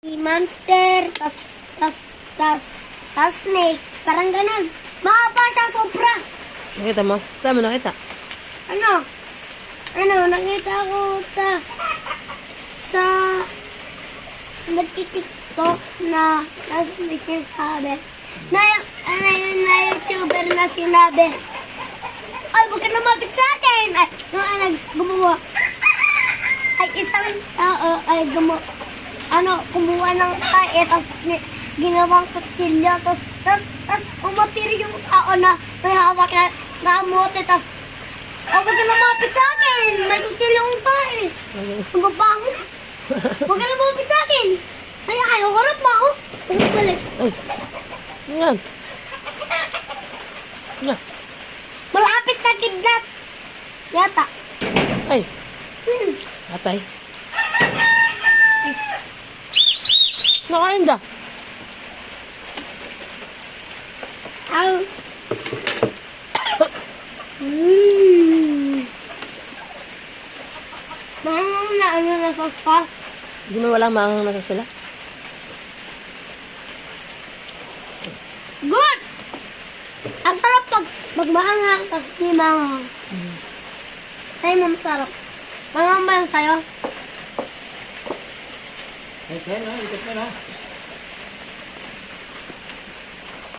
Monster, tas snake. Parang ganun. Mahaba siya sobra. Nakita mo? Saan mo nakita? Ano, nakita ko sa nagtitiktok na may sinasabi na yung YouTuber na sinabi, ay, huwag ka lumapit sa akin. Ay, yung gumawa. Ay, isang tao ay kumuha ng tae, tapos ginawang kutsilyo, tapos umapir yung tao na may hawak na amote, tapos, huwag ka lumapit sa akin. May kutsilyo yung tae. Ang babango. Huwag ka lumapit sa akin. Ay, harap mo ako. Balik. Ay. Yan. Yan. Malapit na kidnap. Yata. Ay. Atay. Nakain da. Ang. Ano na sauce ka? Hindi mo walang maangang nasa sila? Good! Ang sarap pag magmaanghang tapos di maanghang. Ay, masarap. Maanghang ba yung sayo? Ay, kaya na, ikot na na.